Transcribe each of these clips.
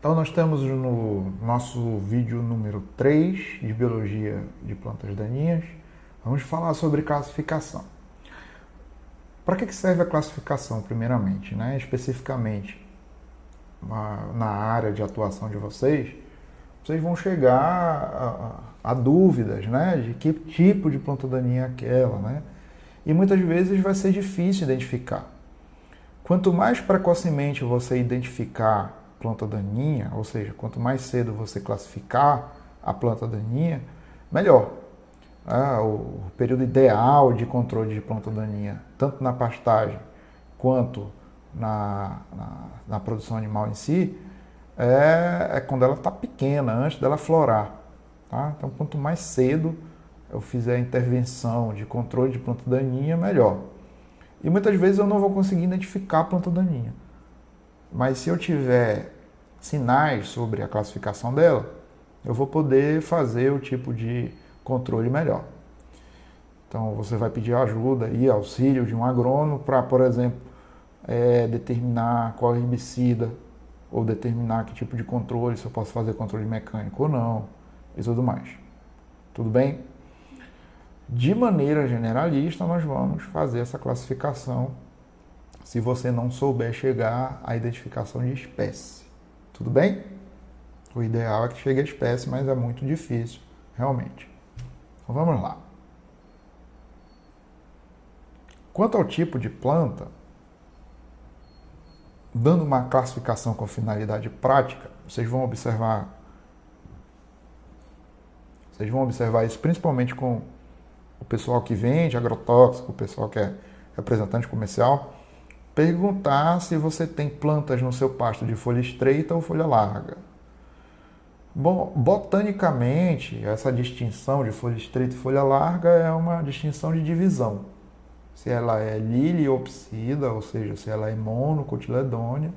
Então nós temos no nosso vídeo número 3 de Biologia de Plantas Daninhas, vamos falar sobre classificação. Para que serve a classificação, primeiramente, né? Especificamente na área de atuação de vocês vão chegar a dúvidas, né? De que tipo de planta daninha é aquela, né? E muitas vezes vai ser difícil identificar. Quanto mais precocemente você identificar planta daninha, ou seja, quanto mais cedo você classificar a planta daninha, melhor. O período ideal de controle de planta daninha, tanto na pastagem quanto na produção animal em si, é quando ela está pequena, antes dela florar. Tá? Então, quanto mais cedo eu fizer a intervenção de controle de planta daninha, melhor. E muitas vezes eu não vou conseguir identificar a planta daninha. Mas se eu tiver sinais sobre a classificação dela, eu vou poder fazer o tipo de controle melhor. Então você vai pedir ajuda e auxílio de um agrônomo para, por exemplo, determinar qual herbicida ou determinar que tipo de controle, se eu posso fazer controle mecânico ou não e tudo mais. Tudo bem? De maneira generalista, nós vamos fazer essa classificação se você não souber chegar à identificação de espécie. Tudo bem? O ideal é que chegue a espécie, mas é muito difícil, realmente. Então vamos lá. Quanto ao tipo de planta, dando uma classificação com finalidade prática, vocês vão observar isso principalmente com o pessoal que vende agrotóxico, o pessoal que é representante comercial, perguntar se você tem plantas no seu pasto de folha estreita ou folha larga. Bom, botanicamente, essa distinção de folha estreita e folha larga é uma distinção de divisão. Se ela é liliopsida, ou seja, se ela é monocotiledônea,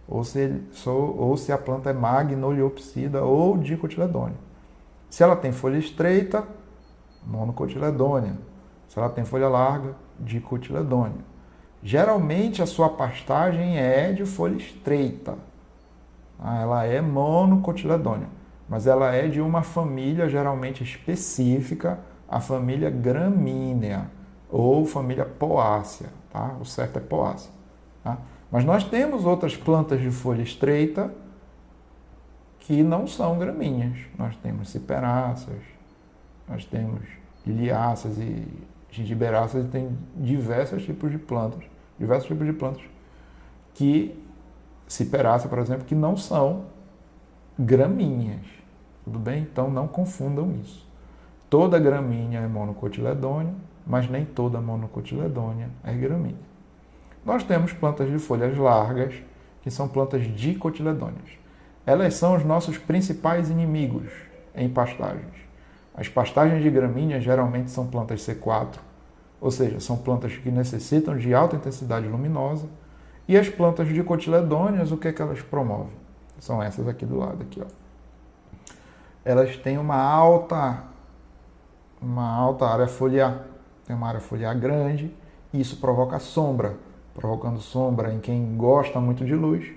ou se a planta é magnoliopsida ou dicotiledônea. Se ela tem folha estreita, monocotiledônea. Se ela tem folha larga, dicotiledônea. Geralmente a sua pastagem é de folha estreita. Ela é monocotiledônea, mas ela é de uma família geralmente específica, a família gramínea ou família poácea, tá? O certo é poácea, tá? Mas nós temos outras plantas de folha estreita que não são gramíneas. Nós temos ciperáceas, nós temos liliáceas e gingiberáceas, e tem diversos tipos de plantas que, ciperácea, por exemplo, que não são gramíneas. Tudo bem? Então não confundam isso. Toda gramínea é monocotiledônea, mas nem toda monocotiledônea é gramínea. Nós temos plantas de folhas largas, que são plantas dicotiledôneas. Elas são os nossos principais inimigos em pastagens. As pastagens de gramínea geralmente são plantas C4, ou seja, são plantas que necessitam de alta intensidade luminosa. E as plantas dicotiledôneas, o que é que elas promovem? São essas aqui do lado, aqui, ó. Elas têm uma alta área foliar, tem uma área foliar grande, e isso provoca sombra. Provocando sombra em quem gosta muito de luz,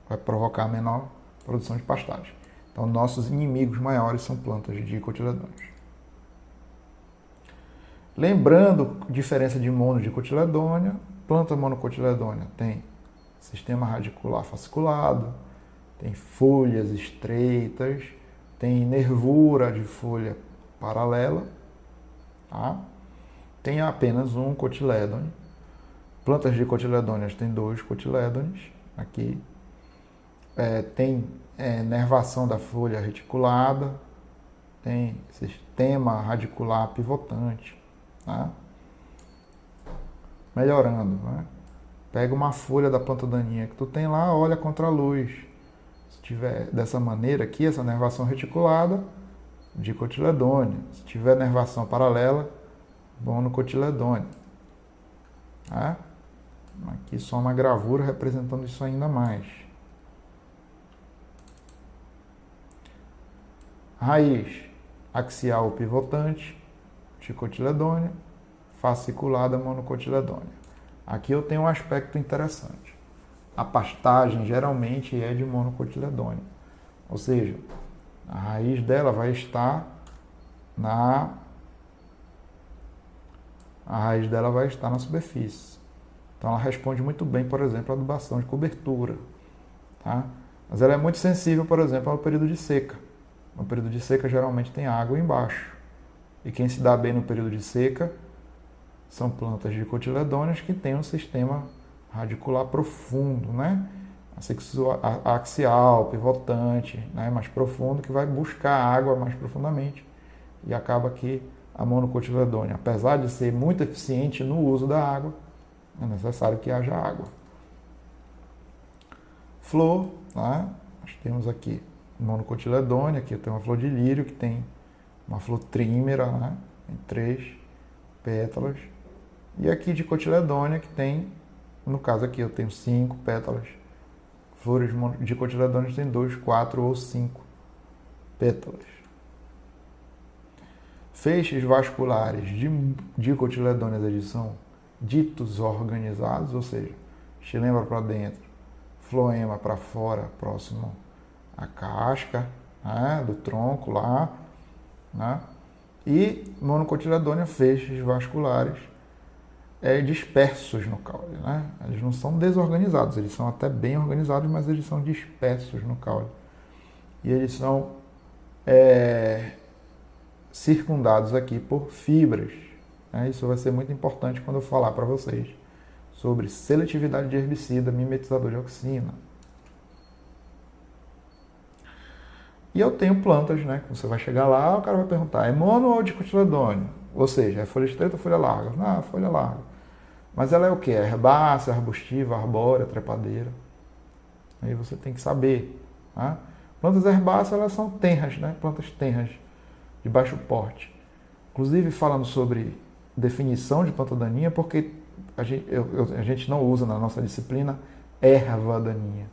vai provocar menor produção de pastagem. Então, nossos inimigos maiores são plantas dicotiledôneas. Lembrando, diferença de monodicotiledônea, planta monocotiledônea tem sistema radicular fasciculado, tem folhas estreitas, tem nervura de folha paralela, tá? Tem apenas um cotilédone. Plantas dicotiledôneas têm 2 cotilédones aqui. Tem nervação da folha reticulada, tem sistema radicular pivotante. Tá? Melhorando, né? Pega uma folha da planta daninha que tu tem lá, olha contra a luz. Se tiver dessa maneira aqui, essa nervação reticulada, dicotiledônea. Se tiver nervação paralela, monocotiledônea. Tá? Aqui só uma gravura representando isso ainda mais. Raiz axial pivotante, dicotiledônea, fasciculada monocotiledônea. Aqui eu tenho um aspecto interessante. a pastagem geralmente é de monocotiledônea. Ou seja, a raiz dela vai estar na superfície. Então ela responde muito bem, por exemplo, à adubação de cobertura. Tá? Mas ela é muito sensível, por exemplo, ao período de seca. No período de seca geralmente tem água embaixo. E quem se dá bem no período de seca são plantas dicotiledôneas que têm um sistema radicular profundo, né? Axial, pivotante, né? Mais profundo, que vai buscar água mais profundamente. E acaba que a monocotiledônea, apesar de ser muito eficiente no uso da água, é necessário que haja água. Flor, né? Nós temos aqui monocotiledônea, aqui eu tenho uma flor de lírio que tem uma flor trímera, né? Tem 3 pétalas. E aqui dicotiledônea que tem, no caso aqui eu tenho 5 pétalas. Flores dicotiledôneas têm 2, 4 ou 5 pétalas. Feixes vasculares de dicotiledôneas eles são ditos organizados, ou seja, xilema para dentro, floema para fora, próximo à casca, né, do tronco lá, né? E monocotiledônea, feixes vasculares dispersos no caule, né? Eles não são desorganizados, eles são até bem organizados, mas eles são dispersos no caule. E eles são circundados aqui por fibras. Né? Isso vai ser muito importante quando eu falar para vocês sobre seletividade de herbicida, mimetizador de auxina. E eu tenho plantas, né? Você vai chegar lá, o cara vai perguntar, é mono ou dicotiledôneo? Ou seja, é folha estreita ou folha larga? Não, é folha larga. Mas ela é o quê? É herbácea, arbustiva, arbórea, trepadeira. Aí você tem que saber. Tá? Plantas herbáceas, elas são tenras, né? Plantas tenras, de baixo porte. Inclusive, falando sobre definição de planta daninha, porque a gente não usa na nossa disciplina erva daninha.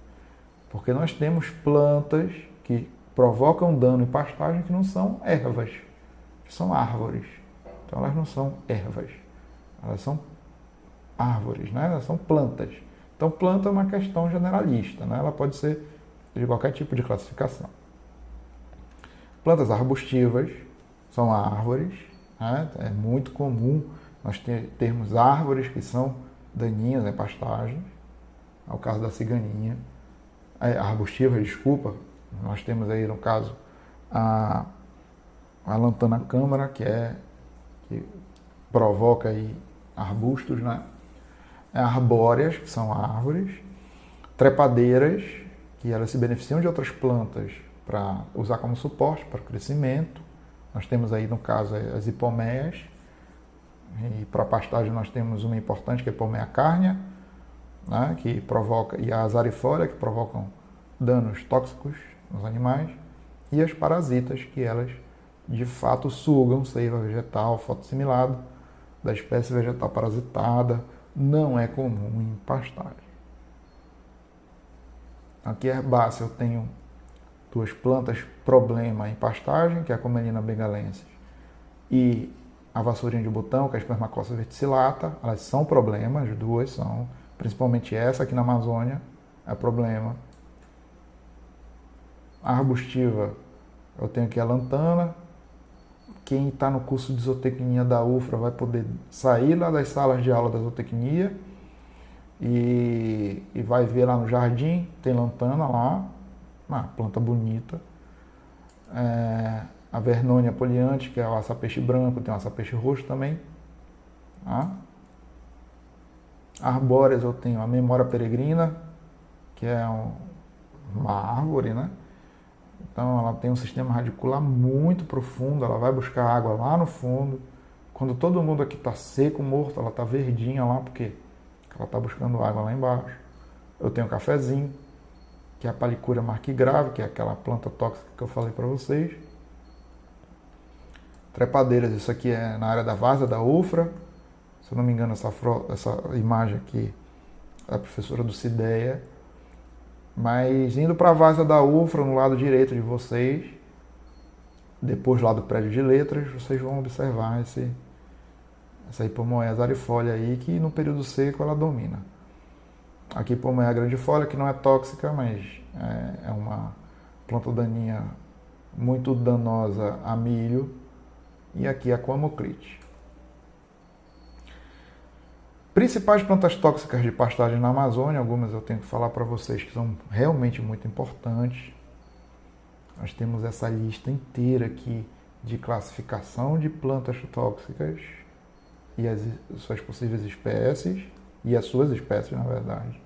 Porque nós temos plantas que provocam dano em pastagem que não são ervas, que são árvores. Então elas não são ervas, elas são árvores, né? Elas são plantas. Então planta é uma questão generalista, né? Ela pode ser de qualquer tipo de classificação. Plantas arbustivas são árvores, né? É muito comum nós termos árvores que são daninhas em pastagens, é o caso da ciganinha. Arbustivas, desculpa, nós temos aí no caso a lantana câmara, que provoca aí arbustos, né? Arbóreas, que são árvores, trepadeiras, que elas se beneficiam de outras plantas para usar como suporte para o crescimento. Nós temos aí, no caso, as hipomeias, e para pastagem nós temos uma importante que é a hipomeia carnea, né? Que provoca, e a azarifólia, que provocam danos tóxicos nos animais, e as parasitas, que elas de fato sugam seiva vegetal fotossimilado da espécie vegetal parasitada, não é comum em pastagem. Aqui herbácea eu tenho 2 plantas problema em pastagem, que é a Commelina bengalensis e a vassourinha de botão, que é a Spermacossa verticillata. Elas são problemas, as 2 são, principalmente essa aqui na Amazônia é problema. A arbustiva, eu tenho aqui a lantana. Quem está no curso de zootecnia da UFRA vai poder sair lá das salas de aula da zootecnia e vai ver lá no jardim, tem lantana lá, uma planta bonita. A Vernonia poliante, que é o açapeixe branco, tem o açapeixe roxo também. Tá? Arbóreas eu tenho a Memória peregrina, que é uma árvore, né? Então ela tem um sistema radicular muito profundo, ela vai buscar água lá no fundo. Quando todo mundo aqui está seco, morto, ela está verdinha lá, porque ela está buscando água lá embaixo. Eu tenho cafezinho, que é a Palicúria marquigrave, que é aquela planta tóxica que eu falei para vocês. Trepadeiras, isso aqui é na área da várzea da UFRA. Se eu não me engano, essa imagem aqui é da professora do CIDEA. Mas indo para a várzea da UFRA, no lado direito de vocês, depois lá do prédio de letras, vocês vão observar essa hipomoea azarifolia aí, que no período seco ela domina. Aqui Ipomoea grandifolia, que não é tóxica, mas é uma planta daninha muito danosa a milho. E aqui a Aquamoclite. Principais plantas tóxicas de pastagem na Amazônia, algumas eu tenho que falar para vocês que são realmente muito importantes. Nós temos essa lista inteira aqui de classificação de plantas tóxicas e as suas possíveis espécies, e as suas espécies, na verdade.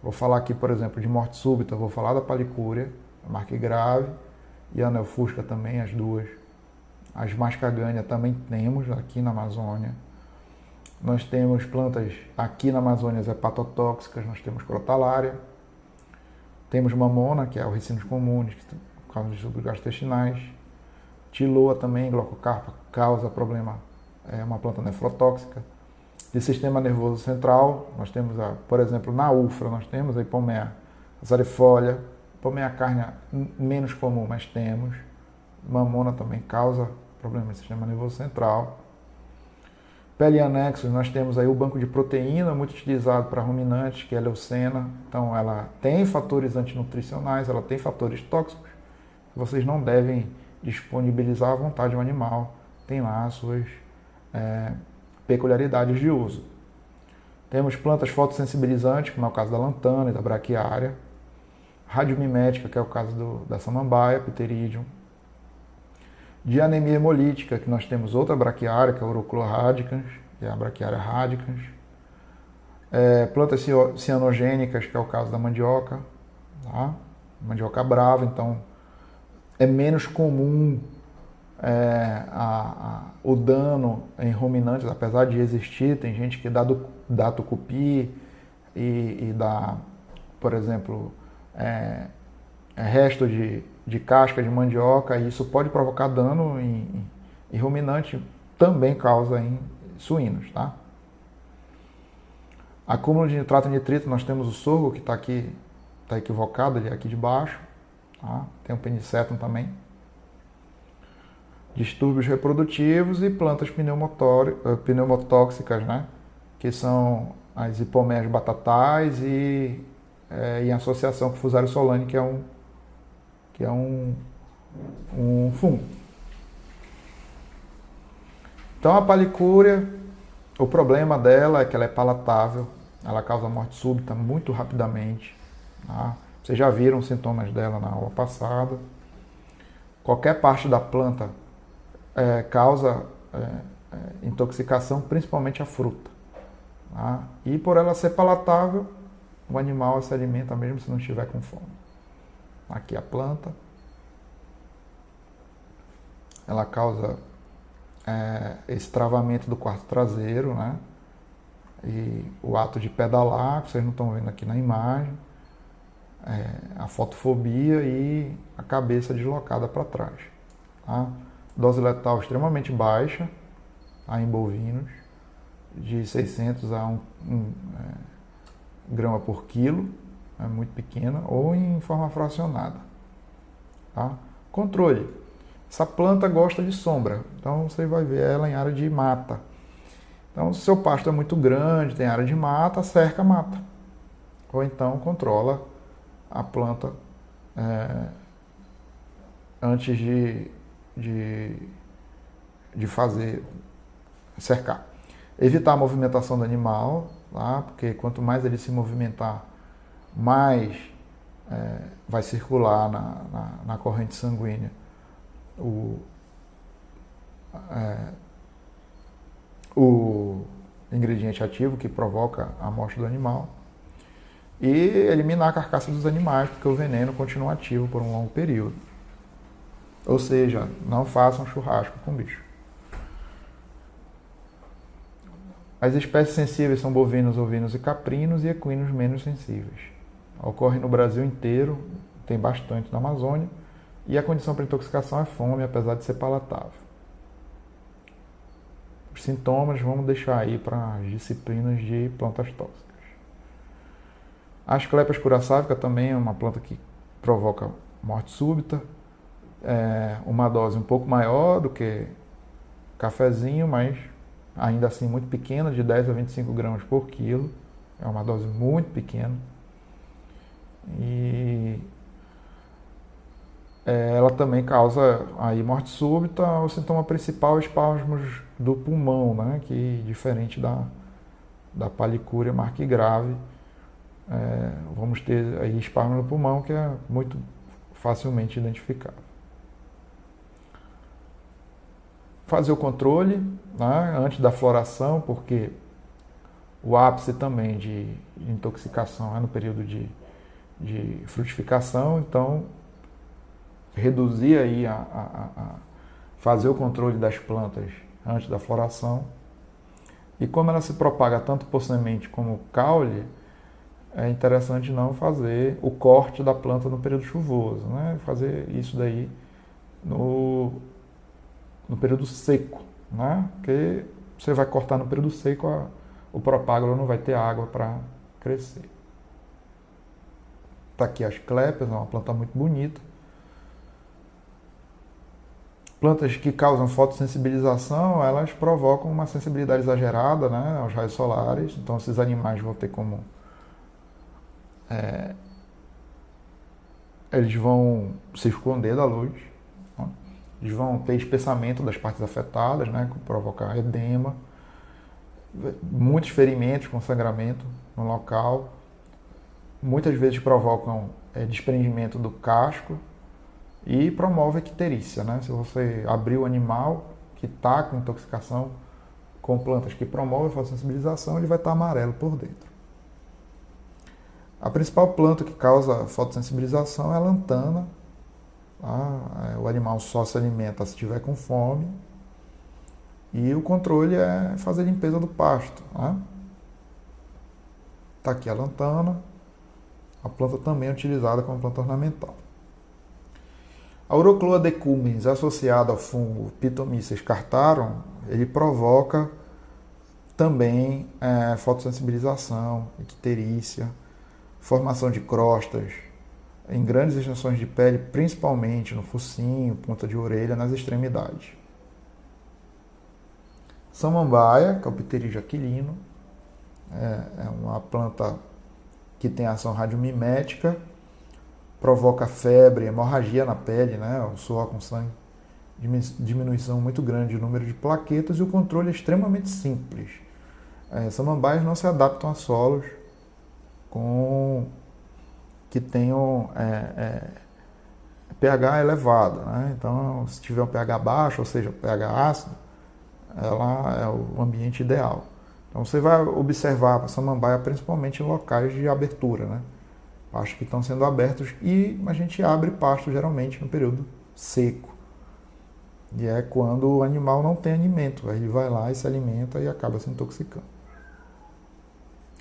Vou falar aqui, por exemplo, de morte súbita, vou falar da palicúria, a marquigrave, e a anelfusca também, as duas. As mascagânia também temos aqui na Amazônia. Nós temos plantas aqui na Amazônia hepatotóxicas, nós temos crotalária, temos mamona, que é o ricinus comunis, que causa distúrbios gastrointestinais. Tiloa também, glaucocarpa, causa problema, é uma planta nefrotóxica. De sistema nervoso central, nós temos, por exemplo, na UFRA, nós temos a Ipomoea azarifolia, Ipomoea carnea menos comum, mas temos. Mamona também causa problema de sistema nervoso central. Pele e anexos, nós temos aí o banco de proteína, muito utilizado para ruminantes, que é a leucena. Então, ela tem fatores antinutricionais, ela tem fatores tóxicos, que vocês não devem disponibilizar à vontade ao animal. Tem lá as suas peculiaridades de uso. Temos plantas fotossensibilizantes, como é o caso da lantana e da braquiária. Radiomimética, que é o caso da samambaia, pteridium. De anemia hemolítica, que nós temos outra braquiária, que é a Urochloa radicans, que é a braquiária radicans. Plantas cianogênicas, que é o caso da mandioca, tá? Mandioca brava, então é menos comum o dano em ruminantes, apesar de existir. Tem gente que dá tucupi e dá, por exemplo, resto de casca de mandioca, e isso pode provocar dano em ruminante, também causa em suínos, tá? Acúmulo de nitrato e nitrito, nós temos o sorgo, que está aqui, está equivocado, ele é aqui de baixo, tá? Tem o penicetum também. Distúrbios reprodutivos e plantas pneumotóxicas, né? Que são as hipomeas batatais e em associação com Fusarium solane, que é um fungo. Então a palicúria, o problema dela é que ela é palatável, ela causa morte súbita muito rapidamente. Tá? Vocês já viram os sintomas dela na aula passada. Qualquer parte da planta causa intoxicação, principalmente a fruta. Tá? E por ela ser palatável, o animal se alimenta mesmo se não estiver com fome. Aqui a planta. Ela causa esse travamento do quarto traseiro, né? E o ato de pedalar, que vocês não estão vendo aqui na imagem. A fotofobia e a cabeça deslocada para trás. Tá? Dose letal extremamente baixa, tá? Em bovinos, de 600 a 1 grama por quilo, é muito pequena, ou em forma fracionada. Tá? Controle. Essa planta gosta de sombra, então você vai ver ela em área de mata. Então, se o seu pasto é muito grande, tem área de mata, cerca a mata. Ou então controla a planta antes de fazer cercar. Evitar a movimentação do animal, tá? Porque quanto mais ele se movimentar, mais vai circular na corrente sanguínea o ingrediente ativo que provoca a morte do animal. E eliminar a carcaça dos animais, porque o veneno continua ativo por um longo período. Ou seja, não façam churrasco com bicho. As espécies sensíveis são bovinos, ovinos e caprinos, e equinos menos sensíveis. Ocorre no Brasil inteiro, tem bastante na Amazônia, e a condição para intoxicação é fome, apesar de ser palatável. Os sintomas vamos deixar aí para as disciplinas de plantas tóxicas. A Asclepias curaçávica também é uma planta que provoca morte súbita, uma dose um pouco maior do que cafezinho, mas ainda assim muito pequena, de 10 a 25 gramas por quilo. É uma dose muito pequena. E ela também causa aí morte súbita. O sintoma principal é espasmos do pulmão, né? Que diferente da palicúria marque grave, vamos ter aí espasmo no pulmão, que é muito facilmente identificável. Fazer o controle, né, antes da floração, porque o ápice também de intoxicação é no período de frutificação, então reduzir aí fazer o controle das plantas antes da floração. E como ela se propaga tanto por semente como caule, é interessante não fazer o corte da planta no período chuvoso, né? Fazer isso daí no período seco, né? Porque você vai cortar no período seco, o propágulo não vai ter água para crescer. Está aqui as clépeas, é uma planta muito bonita. Plantas que causam fotossensibilização, elas provocam uma sensibilidade exagerada, né, aos raios solares. Então, esses animais vão ter como... eles vão se esconder da luz. Né? Eles vão ter espessamento das partes afetadas, né, que provocar edema. Muitos ferimentos com sangramento no local. Muitas vezes provocam desprendimento do casco. E promove a icterícia, né? Se você abrir o animal que está com intoxicação com plantas que promovem a fotossensibilização, ele vai estar amarelo por dentro. A principal planta que causa fotossensibilização é a lantana. Tá? O animal só se alimenta se estiver com fome. E o controle é fazer a limpeza do pasto. Tá? Tá aqui a lantana. A planta também é utilizada como planta ornamental. A Urocloa decumbens, associada ao fungo Phytomyces cartarum, ele provoca também fotossensibilização, icterícia, formação de crostas em grandes extensões de pele, principalmente no focinho, ponta de orelha, nas extremidades. Samambaia, que é o Pterígio aquilino, é uma planta que tem ação radiomimética, provoca febre, hemorragia na pele, né? O suor com sangue, diminuição muito grande do número de plaquetas, e o controle é extremamente simples. Samambaias não se adaptam a solos que tenham pH elevado, né? Então, se tiver um pH baixo, ou seja, pH ácido, ela é o ambiente ideal. Então, você vai observar a samambaia principalmente em locais de abertura, né? Pastos que estão sendo abertos, e a gente abre pasto geralmente no período seco. E é quando o animal não tem alimento, aí ele vai lá e se alimenta e acaba se intoxicando.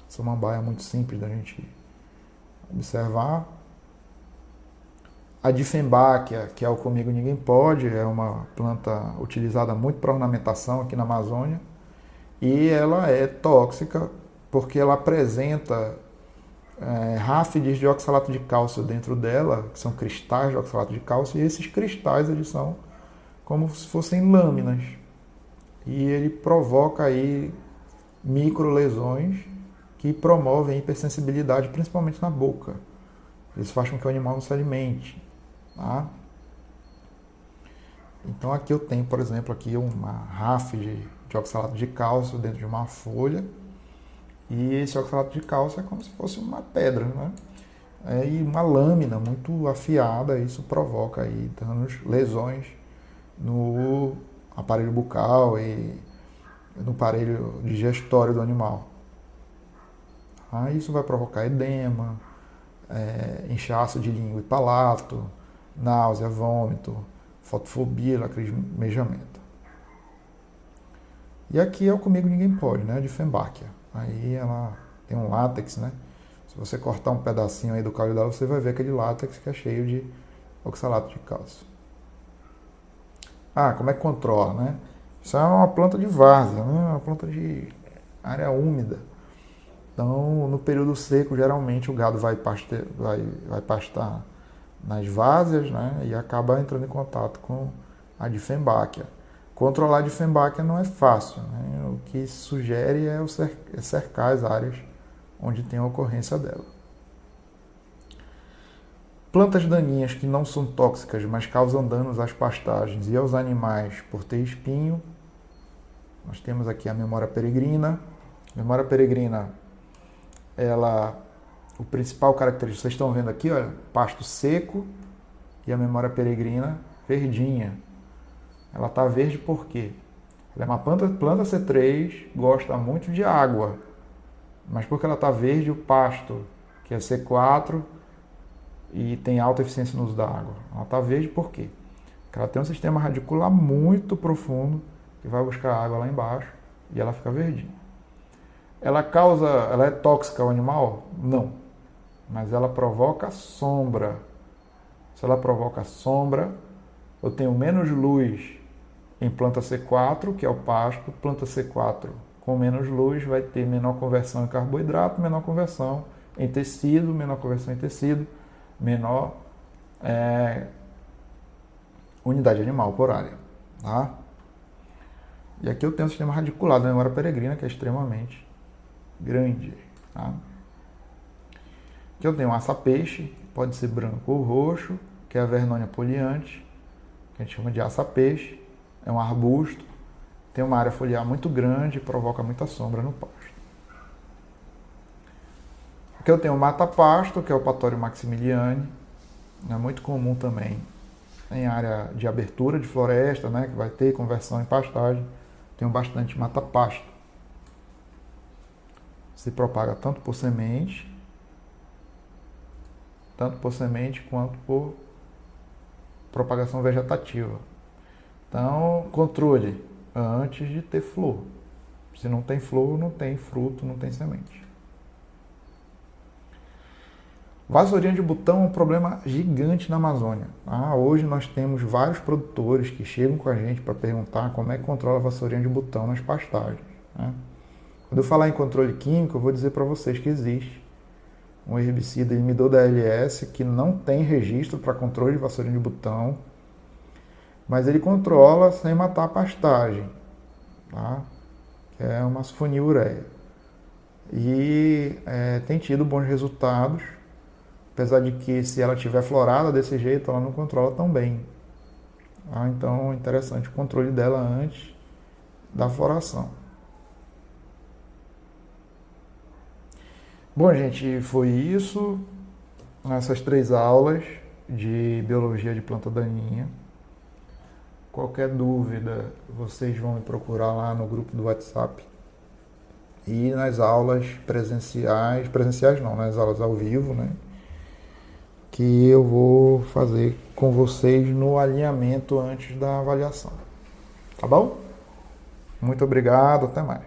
Samambaia é muito simples da gente observar. A Dieffenbachia, que é o Comigo Ninguém Pode, é uma planta utilizada muito para ornamentação aqui na Amazônia, e ela é tóxica porque ela apresenta ráfides de oxalato de cálcio dentro dela, que são cristais de oxalato de cálcio, e esses cristais eles são como se fossem lâminas. E ele provoca aí microlesões que promovem hipersensibilidade, principalmente na boca. Isso faz com que o animal não se alimente. Tá? Então aqui eu tenho, por exemplo, aqui uma ráfide de oxalato de cálcio dentro de uma folha. E esse oxalato de cálcio é como se fosse uma pedra, né? E uma lâmina muito afiada, isso provoca aí danos, lesões no aparelho bucal e no aparelho digestório do animal. Isso vai provocar edema, inchaço de língua e palato, náusea, vômito, fotofobia, lacrimejamento. E aqui é o Comigo Ninguém Pode, né? Dieffenbachia. Aí ela tem um látex, né? Se você cortar um pedacinho aí do caule dela, você vai ver aquele látex que é cheio de oxalato de cálcio. Como é que controla, né? Isso é uma planta de várzea, né? Uma planta de área úmida. Então, no período seco, geralmente o gado vai pastar nas várzeas, né? E acaba entrando em contato com a Dieffenbachia. Controlar a Dieffenbachia não é fácil, né? O que se sugere é cercar as áreas onde tem a ocorrência dela. Plantas daninhas que não são tóxicas, mas causam danos às pastagens e aos animais por ter espinho. Nós temos aqui a memória peregrina. A memória peregrina, o principal característica, vocês estão vendo aqui, olha, pasto seco e a memória peregrina verdinha. Ela está verde por quê? Ela é uma planta C3, gosta muito de água, mas porque ela está verde, o pasto, que é C4, e tem alta eficiência no uso da água. Ela está verde por quê? Porque ela tem um sistema radicular muito profundo, que vai buscar água lá embaixo, e ela fica verdinha. Ela é tóxica ao animal? Não. Mas ela provoca sombra. Se ela provoca sombra, eu tenho menos luz em planta C4, que é o pasto. Planta C4 com menos luz vai ter menor conversão em carboidrato, menor conversão em tecido, menor unidade animal por área. Tá? E aqui eu tenho um sistema radicular da memória peregrina, que é extremamente grande. Tá? Aqui eu tenho um aça-peixe, pode ser branco ou roxo, que é a Vernonia poliante, que a gente chama de aça-peixe. É um arbusto, tem uma área foliar muito grande e provoca muita sombra no pasto. Aqui eu tenho o mata-pasto, que é o Patório maximiliane, é muito comum também em área de abertura de floresta, né, que vai ter conversão em pastagem. Tenho bastante mata-pasto. Se propaga tanto por semente quanto por propagação vegetativa. Então, controle antes de ter flor. Se não tem flor, não tem fruto, não tem semente. Vassourinha de botão é um problema gigante na Amazônia. Hoje nós temos vários produtores que chegam com a gente para perguntar como é que controla a vassourinha de botão nas pastagens. Né? Quando eu falar em controle químico, eu vou dizer para vocês que existe um herbicida imidoda LS que não tem registro para controle de vassourinha de botão, mas ele controla sem matar a pastagem, tá? Que é uma sulfonilureia. E tem tido bons resultados, apesar de que se ela estiver florada desse jeito, ela não controla tão bem. Tá? Então é interessante o controle dela antes da floração. Bom, gente, foi isso. Essas 3 aulas de biologia de planta daninha. Qualquer dúvida, vocês vão me procurar lá no grupo do WhatsApp. E nas aulas presenciais não, nas aulas ao vivo, né? Que eu vou fazer com vocês no alinhamento antes da avaliação. Tá bom? Muito obrigado, até mais.